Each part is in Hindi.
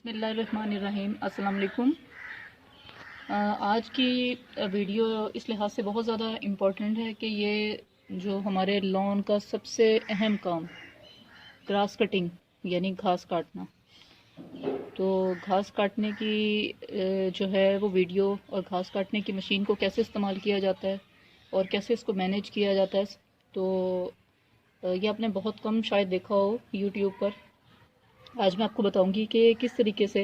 बिस्मिल्लाहिर्रहमानिर्रहीम। अस्सलाम वालेकुम। आज की वीडियो इस लिहाज से बहुत ज़्यादा इम्पोर्टेंट है कि ये जो हमारे लॉन का सबसे अहम काम ग्रास कटिंग यानी घास काटना, तो घास काटने की जो है वो वीडियो और घास काटने की मशीन को कैसे इस्तेमाल किया जाता है और कैसे इसको मैनेज किया जाता है, तो ये आपने बहुत कम शायद देखा हो यूट्यूब पर। आज मैं आपको बताऊंगी कि किस तरीके से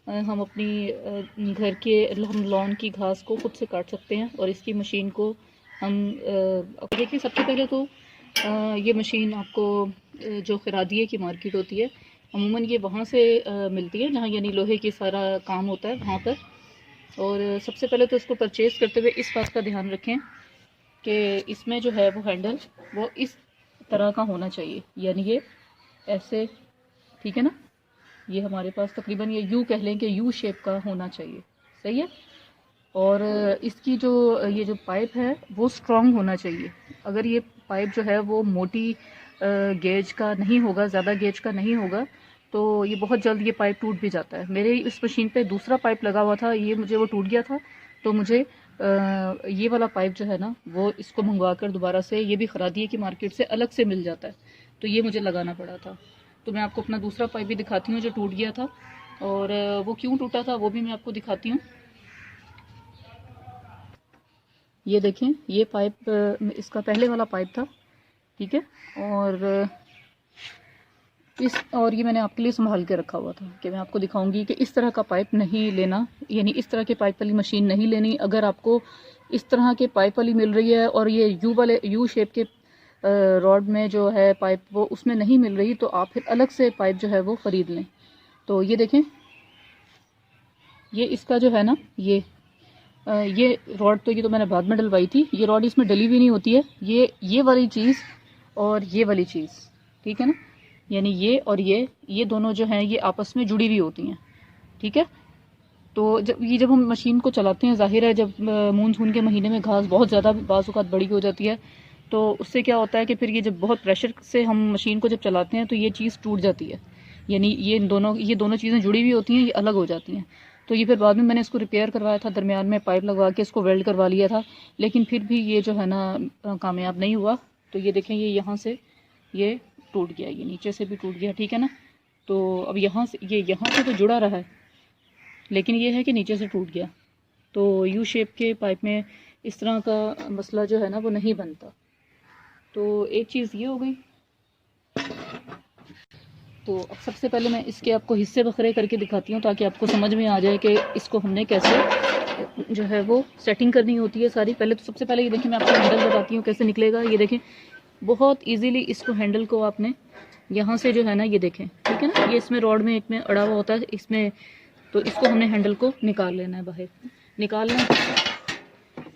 हम अपनी घर के हम लॉन की घास को खुद से काट सकते हैं और इसकी मशीन को हम देखिए। सबसे पहले तो ये मशीन आपको जो खरादिए की मार्केट होती है, अमूमन ये वहाँ से मिलती है जहाँ यानी लोहे की सारा काम होता है वहाँ पर। और सबसे पहले तो इसको परचेज़ करते हुए इस बात का ध्यान रखें कि इसमें जो है वो हैंडल वो इस तरह का होना चाहिए, यानी ये ऐसे, ठीक है ना। ये हमारे पास तकरीबन ये यू कह लें कि यू शेप का होना चाहिए, सही है। और इसकी जो ये जो पाइप है वो स्ट्रॉन्ग होना चाहिए। अगर ये पाइप जो है वो मोटी गेज का नहीं होगा, ज़्यादा गेज का नहीं होगा, तो ये बहुत जल्द ये पाइप टूट भी जाता है। मेरे इस मशीन पे दूसरा पाइप लगा हुआ था, ये मुझे वो टूट गया था, तो मुझे ये वाला पाइप जो है ना वो इसको मंगवा कर दोबारा से, ये भी खरादिए की मार्केट से अलग से मिल जाता है, तो ये मुझे लगाना पड़ा था। तो मैं आपको अपना दूसरा पाइप भी दिखाती हूँ जो टूट गया था, और वो क्यों टूटा था वो भी मैं आपको दिखाती हूँ। ये देखें, ये पाइप इसका पहले वाला पाइप था, ठीक है। और ये मैंने आपके लिए संभाल के रखा हुआ था कि मैं आपको दिखाऊंगी कि इस तरह का पाइप नहीं लेना, यानी इस तरह के पाइप वाली मशीन नहीं लेनी। अगर आपको इस तरह के पाइप वाली मिल रही है और ये यू शेप के रॉड में जो है पाइप वो उसमें नहीं मिल रही, तो आप फिर अलग से पाइप जो है वो ख़रीद लें। तो ये देखें, ये इसका जो है ना ये रॉड, तो ये तो मैंने बाद में डलवाई थी, ये रॉड इसमें डली हुई नहीं होती है। ये वाली चीज़ और ये वाली चीज़, ठीक है ना, यानी ये और ये दोनों जो हैं ये आपस में जुड़ी हुई होती हैं, ठीक है। तो जब हम मशीन को चलाते हैं, जाहिर है जब मानसून के महीने में घास बहुत ज़्यादा बाज़ औक़ात बड़ी हो जाती है, तो उससे क्या होता है कि फिर ये जब बहुत प्रेशर से हम मशीन को जब चलाते हैं तो ये चीज़ टूट जाती है, यानी ये दोनों चीज़ें जुड़ी हुई होती हैं, ये अलग हो जाती हैं। तो ये फिर बाद में मैंने इसको रिपेयर करवाया था, दरमियान में पाइप लगवा के इसको वेल्ड करवा लिया था, लेकिन फिर भी ये जो है ना कामयाब नहीं हुआ। तो ये देखें, ये यहाँ से ये टूट गया, ये नीचे से भी टूट गया, ठीक है ना। तो अब यहाँ से तो जुड़ा रहा है, लेकिन ये है कि नीचे से टूट गया। तो यू शेप के पाइप में इस तरह का मसला जो है ना वो नहीं बनता। तो एक चीज़ ये हो गई। तो अब सबसे पहले मैं इसके आपको हिस्से बखरे करके दिखाती हूँ ताकि आपको समझ में आ जाए कि इसको हमने कैसे जो है वो सेटिंग करनी होती है सारी। पहले तो सबसे पहले ये देखें, मैं आपको हैंडल बताती हूँ कैसे निकलेगा। ये देखें, बहुत इजीली इसको हैंडल को आपने यहाँ से जो है ना, ये देखें, ठीक है ना, ये इसमें रॉड में एक में अड़ा हुआ होता है इसमें, तो इसको हमने हैंडल को निकाल लेना है, बाहर निकालना है।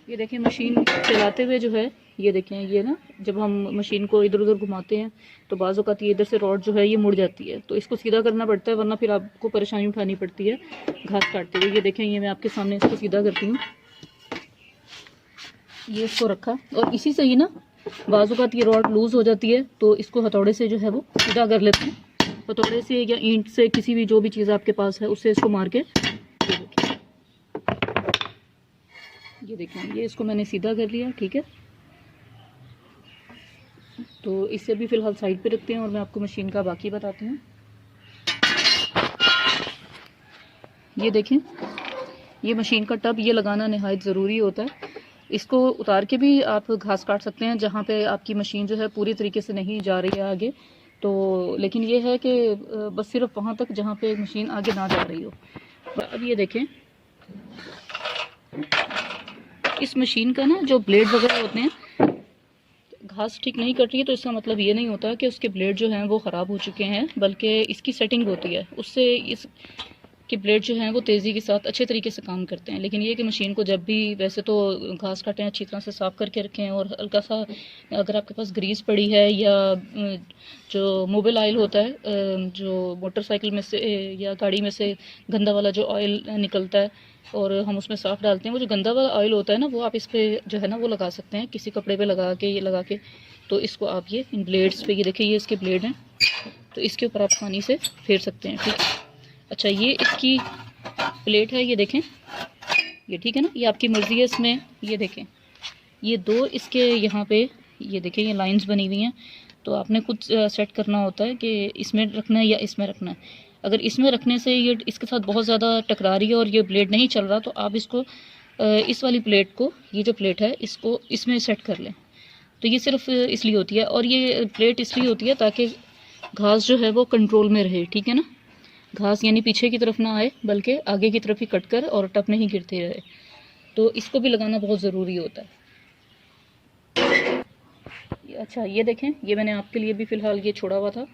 ये देखें, मशीन चलाते हुए जो है, ये देखें, ये ना जब हम मशीन को इधर उधर घुमाते हैं तो बाज़ औक़ात ये इधर से रॉड जो है ये मुड़ जाती है, तो इसको सीधा करना पड़ता है, वरना फिर आपको परेशानी उठानी पड़ती है घास काटते हुए। ये देखें, ये मैं आपके सामने इसको सीधा करती हूँ, ये इसको रखा, और इसी से ही ना बाज़ औक़ात ये रॉड लूज़ हो जाती है, तो इसको हथौड़े से जो है वो सीधा कर लेते हैं, हथौड़े से या ईंट से, किसी भी जो भी चीज़ आपके पास है उससे इसको मार के। ये देखें, ये इसको मैंने सीधा कर लिया, ठीक है। तो इससे भी फ़िलहाल साइड पे रखते हैं और मैं आपको मशीन का बाकी बताती हूँ। ये देखें, ये मशीन का टब ये लगाना नहायत ज़रूरी होता है। इसको उतार के भी आप घास काट सकते हैं जहाँ पे आपकी मशीन जो है पूरी तरीके से नहीं जा रही है आगे, तो लेकिन ये है कि बस सिर्फ वहाँ तक जहाँ पे मशीन आगे ना जा रही हो। अब ये देखें, इस मशीन का ना जो ब्लेड वगैरह होते हैं, घास ठीक नहीं कट रही है तो इसका मतलब ये नहीं होता कि उसके ब्लेड जो हैं वो ख़राब हो चुके हैं, बल्कि इसकी सेटिंग होती है, उससे इस के ब्लेड जो हैं वो तेज़ी के साथ अच्छे तरीके से काम करते हैं। लेकिन ये कि मशीन को जब भी, वैसे तो घास काटें अच्छी तरह से साफ़ करके रखें, और हल्का सा अगर आपके पास ग्रीस पड़ी है या जो मोबाइल ऑयल होता है, जो मोटरसाइकिल में से या गाड़ी में से गंदा वाला जो ऑयल निकलता है और हम उसमें साफ़ डालते हैं, वो जो गंदा वाला ऑयल होता है ना, वो आप इस पर जो है ना वो लगा सकते हैं, किसी कपड़े पे लगा के, ये लगा के, तो इसको आप ये इन ब्लेड्स पे, ये देखिए ये इसके ब्लेड हैं, तो इसके ऊपर आप पानी से फेर सकते हैं, ठीक है। अच्छा, ये इसकी प्लेट है, ये देखें, ये ठीक है ना, ये आपकी मर्ज़ी है इसमें। ये देखें, ये दो इसके यहाँ पे ये देखें ये लाइंस बनी हुई हैं, तो आपने खुद सेट करना होता है कि इसमें रखना है या इसमें रखना है। अगर इसमें रखने से ये इसके साथ बहुत ज़्यादा टकरा रही है और ये ब्लेड नहीं चल रहा, तो आप इसको इस वाली प्लेट को, ये जो प्लेट है इसको इसमें सेट कर लें। तो ये सिर्फ इसलिए होती है, और ये प्लेट इसलिए होती है ताकि घास जो है वो कंट्रोल में रहे, ठीक है ना। घास यानी पीछे की तरफ ना आए बल्कि आगे की तरफ ही कट कर और टप नहीं गिरते रहे। तो इसको भी लगाना बहुत ज़रूरी होता है। अच्छा, ये देखें, ये मैंने आपके लिए भी फ़िलहाल ये छोड़ा हुआ था।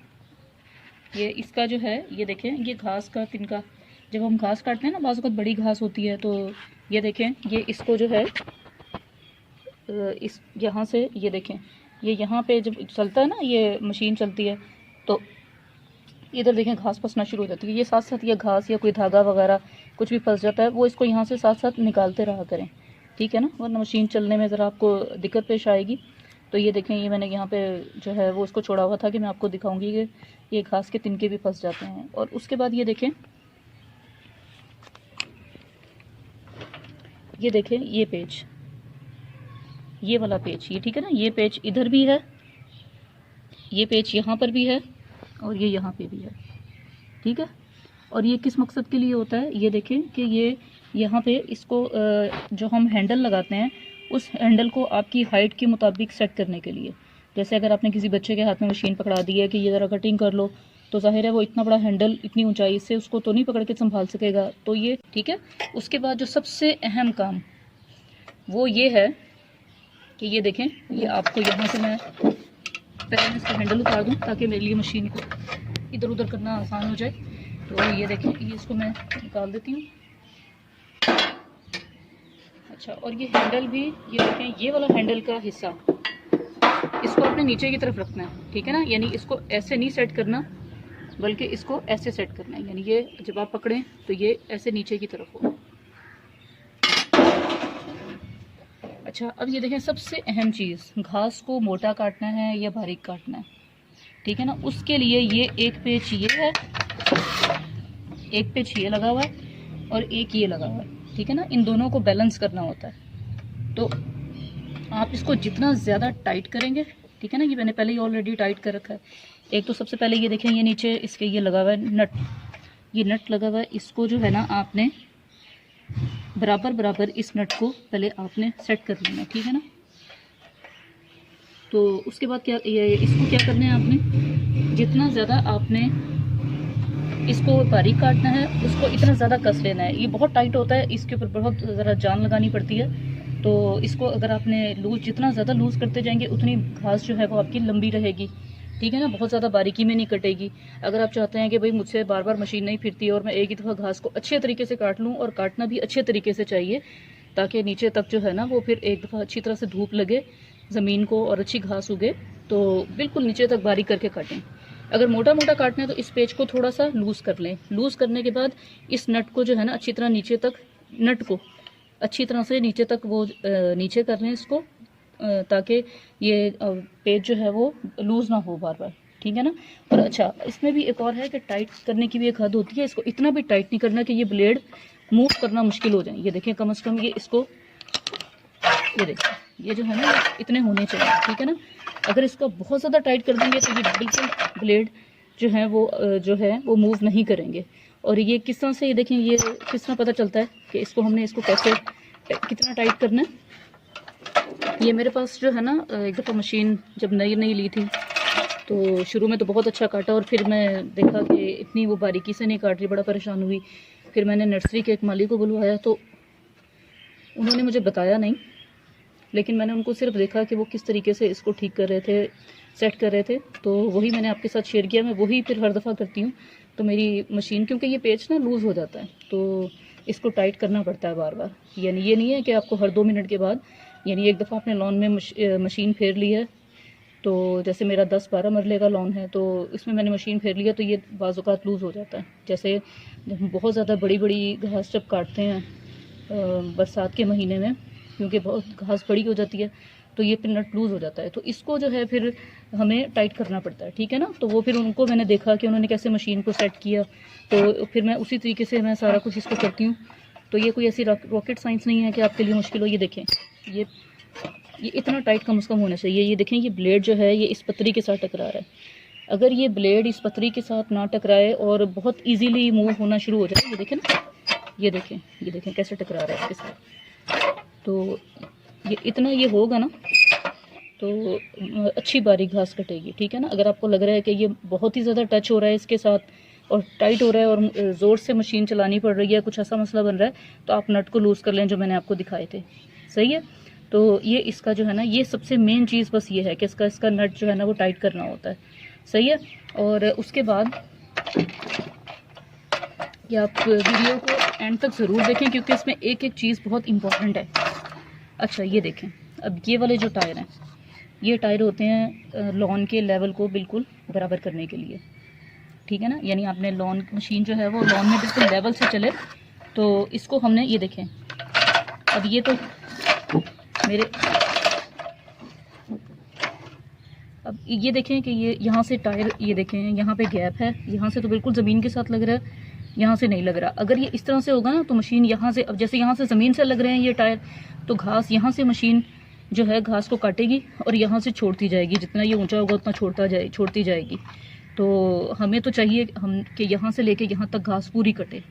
ये इसका जो है, ये देखें, ये घास का तिनका, जब हम घास काटते हैं ना, बाज़ वक़्त बड़ी घास होती है, तो ये देखें, ये इसको जो है इस यहाँ से, ये देखें, ये यहाँ पे जब चलता है ना, ये मशीन चलती है, तो इधर देखें घास फंसना शुरू हो जाती है। ये साथ साथ ये घास या कोई धागा वगैरह कुछ भी फंस जाता है, वो इसको यहाँ से साथ साथ निकालते रहा करें, ठीक है ना, वरना मशीन चलने में ज़रा आपको दिक्कत पेश आएगी। तो ये देखें, ये मैंने यहाँ पे जो है वो उसको छोड़ा हुआ था कि मैं आपको दिखाऊंगी कि ये घास के तिनके भी फंस जाते हैं। और उसके बाद ये देखें, ये देखें, ये पेज, ये वाला पेज, ये ठीक है ना, ये पेज इधर भी है, ये पेज यहाँ पर भी है, और ये यहाँ पे भी है, ठीक है। और ये किस मकसद के लिए होता है, ये देखें कि ये यहाँ पे इसको जो हम हैंडल लगाते हैं, उस हैंडल को आपकी हाइट के मुताबिक सेट करने के लिए। जैसे अगर आपने किसी बच्चे के हाथ में मशीन पकड़ा दी है कि ये ज़रा कटिंग कर लो, तो जाहिर है वो इतना बड़ा हैंडल इतनी ऊंचाई से उसको तो नहीं पकड़ के संभाल सकेगा, तो ये ठीक है। उसके बाद जो सबसे अहम काम वो ये है कि ये देखें, ये आपको यहाँ से मैं पहले इसका हैंडल उतार दूँ ताकि मेरे लिए मशीन को इधर उधर करना आसान हो जाए। तो ये देखें, ये इसको मैं निकाल देती हूँ। अच्छा, और ये हैंडल भी, ये देखें, ये वाला हैंडल का हिस्सा इसको अपने नीचे की तरफ रखना है, ठीक है ना, यानी इसको ऐसे नहीं सेट करना बल्कि इसको ऐसे सेट करना है, यानी ये जब आप पकड़ें तो ये ऐसे नीचे की तरफ हो। अच्छा, अब ये देखें, सबसे अहम चीज़, घास को मोटा काटना है या बारीक काटना है, ठीक है ना, उसके लिए ये एक पेच ये है, एक पेच ये लगा हुआ है और एक ये लगा हुआ है, ठीक है ना, इन दोनों को बैलेंस करना होता है। तो आप इसको जितना ज़्यादा टाइट करेंगे, ठीक है ना, ये मैंने पहले ही ऑलरेडी टाइट कर रखा है। एक तो सबसे पहले ये देखें, ये नीचे इसके ये लगा हुआ है नट, ये नट लगा हुआ है, इसको जो है ना आपने बराबर बराबर इस नट को पहले आपने सेट कर लेना, ठीक है ना। तो उसके बाद क्या, ये इसको क्या करना है आपने, जितना ज़्यादा आपने इसको बारीक काटना है उसको इतना ज़्यादा कस लेना है। ये बहुत टाइट होता है, इसके ऊपर बहुत ज़रा जान लगानी पड़ती है। तो इसको अगर आपने लूज़, जितना ज़्यादा लूज़ करते जाएंगे उतनी घास जो है वो आपकी लंबी रहेगी, ठीक है ना, बहुत ज़्यादा बारीकी में नहीं कटेगी। अगर आप चाहते हैं कि भाई मुझसे बार बार मशीन नहीं फिरती और मैं एक ही दफ़ा घास को अच्छे तरीके से काट लूँ, और काटना भी अच्छे तरीके से चाहिए ताकि नीचे तक जो है ना वो फिर एक दफ़ा अच्छी तरह से धूप लगे ज़मीन को और अच्छी घास उगे, तो बिल्कुल नीचे तक बारीक करके काटें। अगर मोटा मोटा काटना है तो इस पेज को थोड़ा सा लूज़ कर लें। लूज़ करने के बाद इस नट को जो है ना अच्छी तरह नीचे तक, नट को अच्छी तरह से नीचे तक वो नीचे कर लें इसको, ताकि ये पेज जो है वो लूज़ ना हो बार बार, ठीक है ना। और अच्छा, इसमें भी एक और है कि टाइट करने की भी एक हद होती है, इसको इतना भी टाइट नहीं करना कि ये ब्लेड मूव करना मुश्किल हो जाए। ये देखें, कम से कम ये इसको, ये देखें, ये जो है ना इतने होने चाहिए, ठीक है ना। अगर इसको बहुत ज़्यादा टाइट कर देंगे तो ये बिल्कुल ब्लेड जो है वो मूव नहीं करेंगे। और ये किस तरह से, ये देखें, ये किस तरह पता चलता है कि इसको हमने इसको कैसे कितना टाइट करना है। ये मेरे पास जो है ना, एक दफ़ा मशीन जब नई नई ली थी तो शुरू में तो बहुत अच्छा काटा, और फिर मैं देखा कि इतनी वो बारीकी से नहीं काट रही, बड़ा परेशान हुई। फिर मैंने नर्सरी के एक माली को बुलवाया, तो उन्होंने मुझे बताया नहीं, लेकिन मैंने उनको सिर्फ देखा कि वो किस तरीके से इसको ठीक कर रहे थे, सेट कर रहे थे, तो वही मैंने आपके साथ शेयर किया। मैं वही फिर हर दफ़ा करती हूँ। तो मेरी मशीन, क्योंकि ये पेच ना लूज़ हो जाता है, तो इसको टाइट करना पड़ता है बार बार। यानी ये नहीं है कि आपको हर 2 मिनट के बाद, यानी एक दफ़ा आपने लॉन में मशीन फेर ली है, तो जैसे मेरा 10-12 मरले का लॉन है, तो इसमें मैंने मशीन फेर लिया, तो ये बाज़-औक़ात लूज़ हो जाता है। जैसे जब हम बहुत ज़्यादा बड़ी बड़ी घास जब काटते हैं बरसात के महीने में, क्योंकि बहुत घास बड़ी हो जाती है, तो ये फिर नट लूज़ हो जाता है। तो इसको जो है फिर हमें टाइट करना पड़ता है, ठीक है ना। तो वो फिर उनको मैंने देखा कि उन्होंने कैसे मशीन को सेट किया, तो फिर मैं उसी तरीके से मैं सारा कुछ इसको करती हूँ। तो ये कोई ऐसी रॉकेट साइंस नहीं है कि आपके लिए मुश्किल हो। ये देखें, ये इतना टाइट कम से कम होना चाहिए। ये देखें, ये ब्लेड जो है ये इस पतरी के साथ टकरा रहा है। अगर ये ब्लेड इस पतरी के साथ ना टकराए और बहुत इजीली मूव होना शुरू हो जाए, ये देखें ना, ये देखें कैसे टकरा रहा है इसके साथ। तो ये इतना ये होगा ना तो अच्छी बारीक घास कटेगी, ठीक है ना। अगर आपको लग रहा है कि ये बहुत ही ज़्यादा टच हो रहा है इसके साथ और टाइट हो रहा है और ज़ोर से मशीन चलानी पड़ रही है, कुछ ऐसा मसला बन रहा है, तो आप नट को लूज़ कर लें जो मैंने आपको दिखाए थे, सही है। तो ये इसका जो है ना, ये सबसे मेन चीज़ बस ये है कि इसका नट जो है ना वो टाइट करना होता है, सही है। और उसके बाद ये आप वीडियो को एंड तक ज़रूर देखें क्योंकि इसमें एक एक चीज़ बहुत इंपॉर्टेंट है। अच्छा ये देखें, अब ये वाले जो टायर हैं, ये टायर होते हैं लॉन के लेवल को बिल्कुल बराबर करने के लिए, ठीक है ना। यानी आपने लॉन मशीन जो है वो लॉन में बिल्कुल लेवल से चले, तो इसको हमने ये देखें, अब ये तो मेरे अब ये देखें कि ये यहाँ से टायर, ये देखें यहाँ पे गैप है, यहाँ से तो बिल्कुल ज़मीन के साथ लग रहा है, यहाँ से नहीं लग रहा। अगर ये इस तरह से होगा ना तो मशीन यहाँ से, अब जैसे यहाँ से ज़मीन से लग रहे हैं ये टायर, तो घास यहाँ से मशीन जो है घास को काटेगी और यहाँ से छोड़ती जाएगी, जितना ये ऊंचा होगा उतना छोड़ती जाएगी। तो हमें तो चाहिए हम कि यहाँ से लेके यहाँ तक घास पूरी कटे।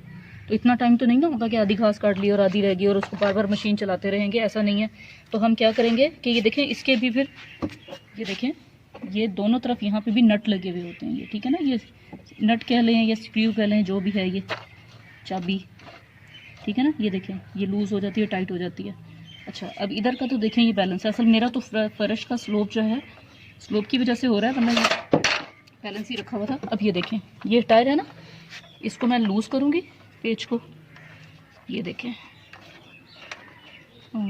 तो इतना टाइम तो नहीं ना होगा कि आधी घास काट ली और आधी रहेगी और उसको बार बार मशीन चलाते रहेंगे, ऐसा नहीं है। तो हम क्या करेंगे कि ये देखें, इसके भी फिर ये देखें, ये दोनों तरफ यहाँ पे भी नट लगे हुए होते हैं ये, ठीक है ना। ये नट कह लें या स्क्रू कह लें, जो भी है, ये चाबी, ठीक है ना। ये देखें, ये लूज़ हो जाती है, टाइट हो जाती है। अच्छा अब इधर का तो देखें, ये बैलेंस है। असल मेरा तो फर्श का स्लोप जो है, स्लोप की वजह से हो रहा है, वरना ये बैलेंस ही रखा हुआ था। अब ये देखें, ये टायर है ना, इसको मैं लूज़ करूँगी पेच को, ये देखें,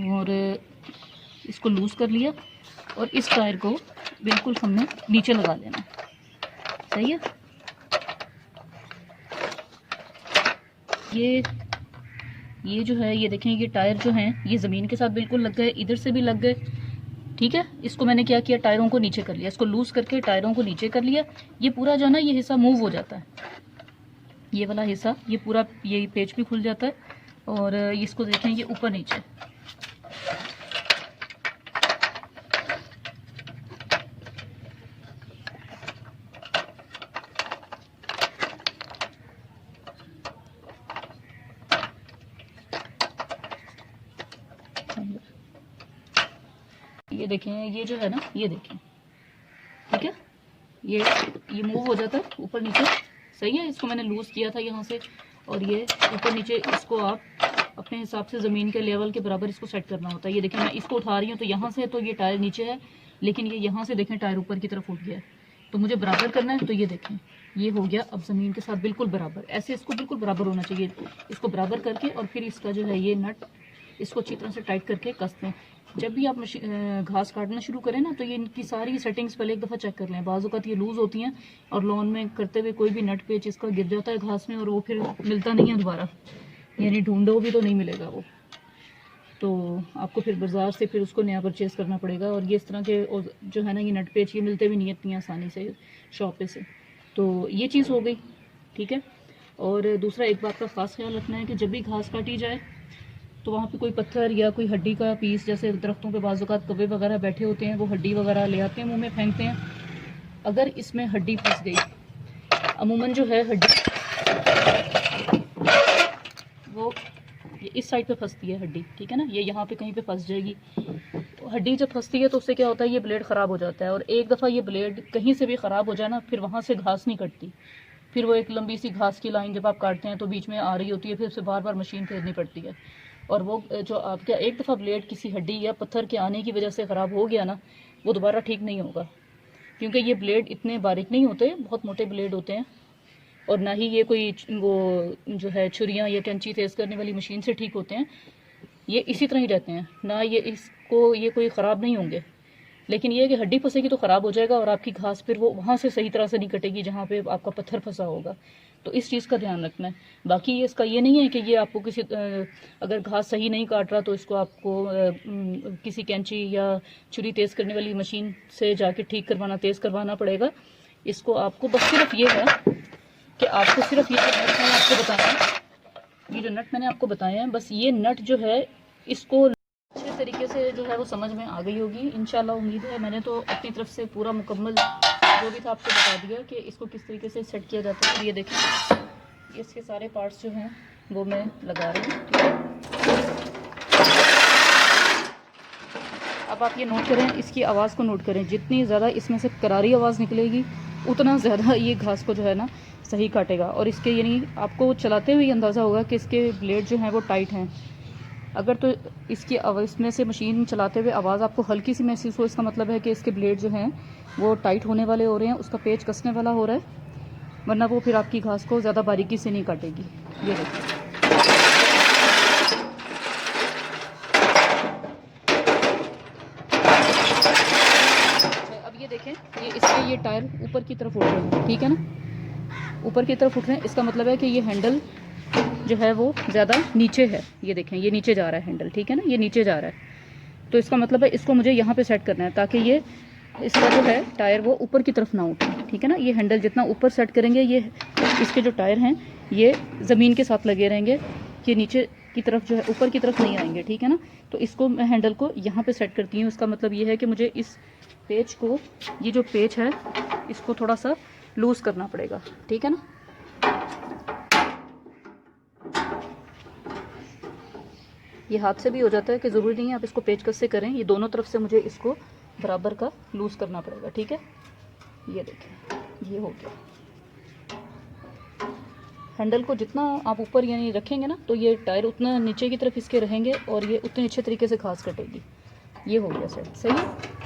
और इसको लूज़ कर लिया और इस टायर को बिल्कुल हमने नीचे लगा लेना, सही है। ये जो है, ये देखें, ये टायर जो हैं ये ज़मीन के साथ बिल्कुल लग गए, इधर से भी लग गए, ठीक है। इसको मैंने क्या किया, टायरों को नीचे कर लिया, इसको लूज़ करके टायरों को नीचे कर लिया। ये पूरा जो है ना, ये हिस्सा मूव हो जाता है, ये वाला हिस्सा, ये पूरा, ये पेच भी खुल जाता है। और इसको देखें, ये ऊपर नीचे, ये देखें, ये जो है ना, ये देखें, ठीक है, ये मूव हो जाता है ऊपर नीचे, सही है। इसको मैंने लूज़ किया था यहाँ से, और ये ऊपर नीचे, इसको आप अपने हिसाब से ज़मीन के लेवल के बराबर इसको सेट करना होता है। ये देखें, मैं इसको उठा रही हूँ तो यहाँ से तो ये टायर नीचे है, लेकिन ये यहाँ से देखें टायर ऊपर की तरफ उठ गया है, तो मुझे बराबर करना है। तो ये देखें, ये हो गया अब ज़मीन के साथ बिल्कुल बराबर, ऐसे इसको बिल्कुल बराबर होना चाहिए। इसको बराबर करके और फिर इसका जो है ये नट, इसको अच्छी तरह से टाइट करके कसते हैं। जब भी आप घास काटना शुरू करें ना, तो ये इनकी सारी सेटिंग्स पहले एक दफ़ा चेक कर लें। बाज़ औक़ात ये लूज़ होती हैं और लॉन में करते हुए कोई भी नट पेच इसका गिर जाता है घास में, और वो फिर मिलता नहीं है दोबारा, यानी ढूंढो भी तो नहीं मिलेगा वो, तो आपको फिर बाज़ार से फिर उसको नया परचेज़ करना पड़ेगा। और ये इस तरह के जो है ना, ये नट पेच ये मिलते भी नहीं है इतनी आसानी से शॉप पे से। तो ये चीज़ हो गई, ठीक है। और दूसरा एक बात का ख़ास ख्याल रखना है कि जब भी घास काटी जाए तो वहाँ पे कोई पत्थर या कोई हड्डी का पीस, जैसे दरख्तों पे बाज़ औक़ात कौवे वगैरह बैठे होते हैं, वो हड्डी वगैरह ले आते हैं, मुंह में फेंकते हैं। अगर इसमें हड्डी फंस गई, अमूमन जो है हड्डी वो ये इस साइड पे फंसती है हड्डी, ठीक है ना, ये यहाँ पे कहीं पे फंस जाएगी। तो हड्डी जब फंसती है तो उससे क्या होता है, ये ब्लेड ख़राब हो जाता है। और एक दफ़ा ये ब्लेड कहीं से भी ख़राब हो जाए ना, फिर वहाँ से घास नहीं कटती, फिर वो एक लंबी सी घास की लाइन जब आप काटते हैं तो बीच में आ रही होती है, फिर उसे बार बार मशीन फेरनी पड़ती है। और वो जो आपका एक दफ़ा ब्लेड किसी हड्डी या पत्थर के आने की वजह से ख़राब हो गया ना, वो दोबारा ठीक नहीं होगा, क्योंकि ये ब्लेड इतने बारीक नहीं होते, बहुत मोटे ब्लेड होते हैं। और ना ही ये कोई वो जो है छुरियाँ या कैंची तेज़ करने वाली मशीन से ठीक होते हैं, ये इसी तरह ही रहते हैं ना, ये इसको ये कोई ख़राब नहीं होंगे। लेकिन ये है कि हड्डी फंसेगी तो ख़राब हो जाएगा और आपकी घास फिर वो वहाँ से सही तरह से नहीं कटेगी जहाँ पे आपका पत्थर फंसा होगा। तो इस चीज़ का ध्यान रखना है। बाकी ये इसका ये नहीं है कि ये आपको किसी अगर घास सही नहीं काट रहा तो इसको आपको किसी कैंची या छुरी तेज़ करने वाली मशीन से जाके ठीक करवाना, तेज़ करवाना पड़ेगा। इसको आपको बस सिर्फ ये है कि आपको सिर्फ ये नट मैंने आपको बताया, ये जो नट मैंने आपको बताया है, बस ये नट जो है इसको अच्छे तरीके से जो है वो समझ में आ गई होगी इंशाल्लाह, उम्मीद है। मैंने तो अपनी तरफ से पूरा मुकम्मल जो भी था आपको बता दिया कि इसको किस तरीके से सेट किया जाता है। ये देखें, इसके सारे पार्ट्स जो हैं वो मैं लगा रही हूँ, ठीक है। अब आप ये नोट करें, इसकी आवाज़ को नोट करें। जितनी ज़्यादा इसमें से करारी आवाज़ निकलेगी उतना ज़्यादा ये घास को जो है ना सही काटेगा। और इसके यानी आपको चलाते हुए अंदाज़ा होगा कि इसके ब्लेड जो हैं वो टाइट हैं। अगर तो इसकी इसमें से मशीन चलाते हुए आवाज़ आपको हल्की सी महसूस हो, इसका मतलब है कि इसके ब्लेड जो हैं वो टाइट होने वाले हो रहे हैं, उसका पेच कसने वाला हो रहा है, वरना वो फिर आपकी घास को ज़्यादा बारीकी से नहीं काटेगी। ये देखिए, अब ये देखें, ये इसके ये टायर ऊपर की तरफ उठ रहे हैं, ठीक है ना, ऊपर की तरफ उठ रहे हैं। इसका मतलब है कि ये हैंडल जो है वो ज़्यादा नीचे है। ये देखें, ये नीचे जा रहा है हैंडल, ठीक है ना, ये नीचे जा रहा है। तो इसका मतलब है इसको मुझे यहाँ पे सेट करना है ताकि ये इसका जो है टायर वो ऊपर की तरफ ना उठे, ठीक है ना। ये हैंडल जितना ऊपर सेट करेंगे, ये इसके जो टायर हैं ये ज़मीन के साथ लगे रहेंगे, ये नीचे की तरफ जो है ऊपर की तरफ नहीं आएंगे, ठीक है ना। तो इसको मैं हैंडल को यहाँ पे सेट करती हूँ। इसका मतलब ये है कि मुझे इस पेच को, ये जो पेच है इसको थोड़ा सा लूज़ करना पड़ेगा, ठीक है ना। ये हाथ से भी हो जाता है कि ज़रूरी नहीं है आप इसको पेचकस से करें, ये दोनों तरफ से मुझे इसको बराबर का लूज़ करना पड़ेगा, ठीक है। ये देखें, ये हो गया। हैंडल को जितना आप ऊपर यानी रखेंगे ना तो ये टायर उतना नीचे की तरफ इसके रहेंगे और ये उतने अच्छे तरीके से घास कटेगी। ये हो गया सेट, सही है।